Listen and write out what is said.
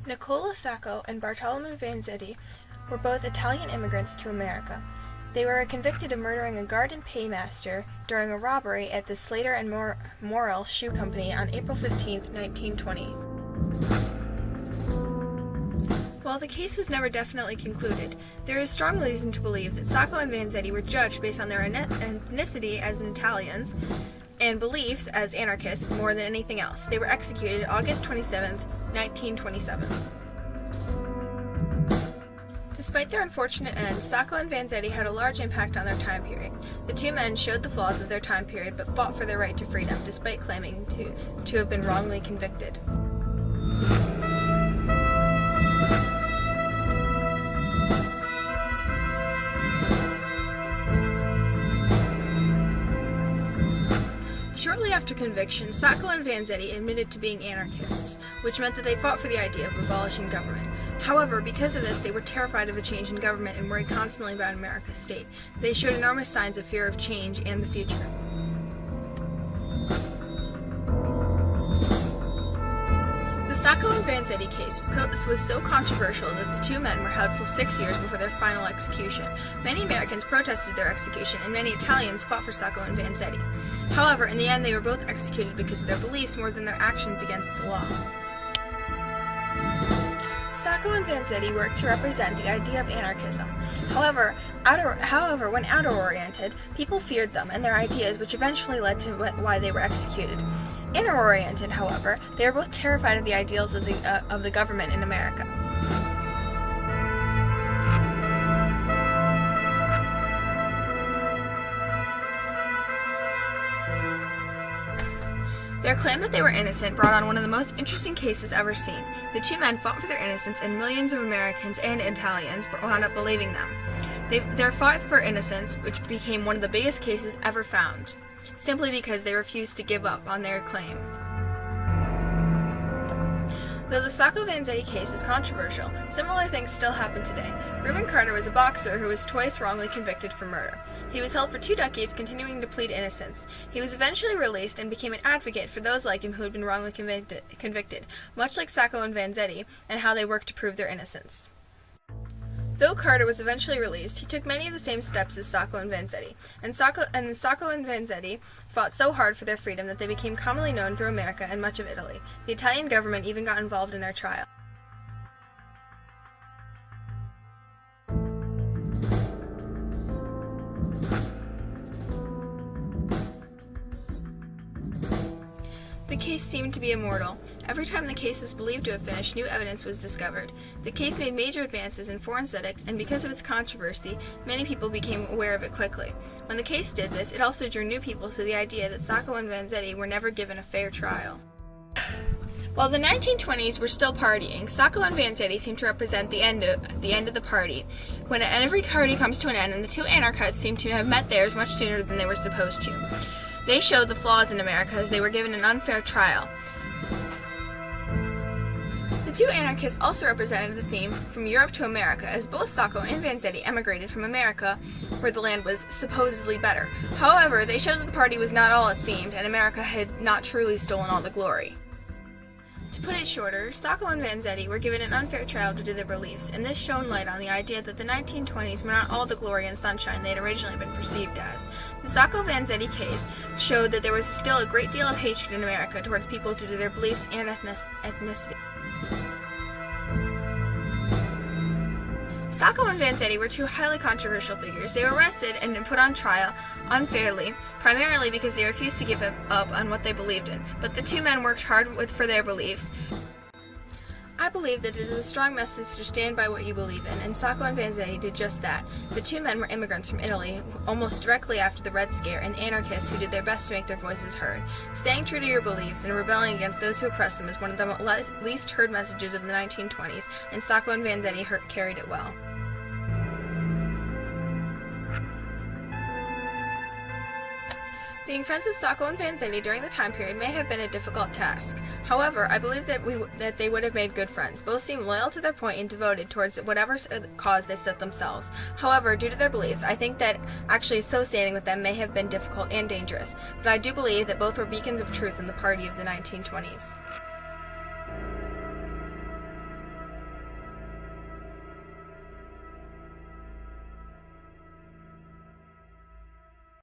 Nicola Sacco and Bartolomeo Vanzetti were both Italian immigrants to America. They were convicted of murdering a garden paymaster during a robbery at the Slater and Morrill Shoe Company on April 15, 1920. While the case was never definitely concluded, there is strong reason to believe that Sacco and Vanzetti were judged based on their ethnicity as Italians and beliefs as anarchists more than anything else. They were executed August 27, 1927. Despite their unfortunate end, Sacco and Vanzetti had a large impact on their time period. The two men showed the flaws of their time period but fought for their right to freedom despite claiming to have been wrongly convicted. Shortly after conviction, Sacco and Vanzetti admitted to being anarchists, which meant that they fought for the idea of abolishing government. However, because of this, they were terrified of a change in government and worried constantly about America's state. They showed enormous signs of fear of change and the future. The Sacco and Vanzetti case was so controversial that the two men were held for 6 years before their final execution. Many Americans protested their execution, and many Italians fought for Sacco and Vanzetti. However, in the end, they were both executed because of their beliefs more than their actions against the law. Sacco and Vanzetti worked to represent the idea of anarchism. However, when outer-oriented, people feared them and their ideas, which eventually led to why they were executed. Inner-oriented, however, they were both terrified of the ideals of the government in America. Their claim that they were innocent brought on one of the most interesting cases ever seen. The two men fought for their innocence, and millions of Americans and Italians wound up believing them. Their fight for innocence, which became one of the biggest cases ever found, simply because they refused to give up on their claim. Though the Sacco-Vanzetti case was controversial, similar things still happen today. Reuben Carter was a boxer who was twice wrongly convicted for murder. He was held for 2 decades, continuing to plead innocence. He was eventually released and became an advocate for those like him who had been wrongly convicted, much like Sacco and Vanzetti, and how they worked to prove their innocence. Though Carter was eventually released, he took many of the same steps as Sacco and Vanzetti, and Sacco and Vanzetti fought so hard for their freedom that they became commonly known through America and much of Italy. The Italian government even got involved in their trial. The case seemed to be immortal. Every time the case was believed to have finished, new evidence was discovered. The case made major advances in foreign aesthetics, and because of its controversy, many people became aware of it quickly. When the case did this, it also drew new people to the idea that Sacco and Vanzetti were never given a fair trial. While the 1920s were still partying, Sacco and Vanzetti seem to represent the end of the party, when every party comes to an end, and the two anarchists seem to have met theirs much sooner than they were supposed to. They showed the flaws in America as they were given an unfair trial. The two anarchists also represented the theme from Europe to America, as both Sacco and Vanzetti emigrated from America, where the land was supposedly better. However, they showed that the party was not all it seemed, and America had not truly stolen all the glory. To put it shorter, Sacco and Vanzetti were given an unfair trial due to their beliefs, and this shone light on the idea that the 1920s were not all the glory and sunshine they had originally been perceived as. The Sacco-Vanzetti case showed that there was still a great deal of hatred in America towards people due to their beliefs and ethnicity. Sacco and Vanzetti were two highly controversial figures. They were arrested and put on trial unfairly, primarily because they refused to give up on what they believed in. But the two men worked hard for their beliefs. I believe that it is a strong message to stand by what you believe in, and Sacco and Vanzetti did just that. The two men were immigrants from Italy, almost directly after the Red Scare, and anarchists who did their best to make their voices heard. Staying true to your beliefs and rebelling against those who oppress them is one of the least heard messages of the 1920s, and Sacco and Vanzetti carried it well. Being friends with Sacco and Vanzetti during the time period may have been a difficult task. However, I believe that they would have made good friends. Both seemed loyal to their point and devoted towards whatever cause they set themselves. However, due to their beliefs, I think that actually associating with them may have been difficult and dangerous. But I do believe that both were beacons of truth in the party of the 1920s.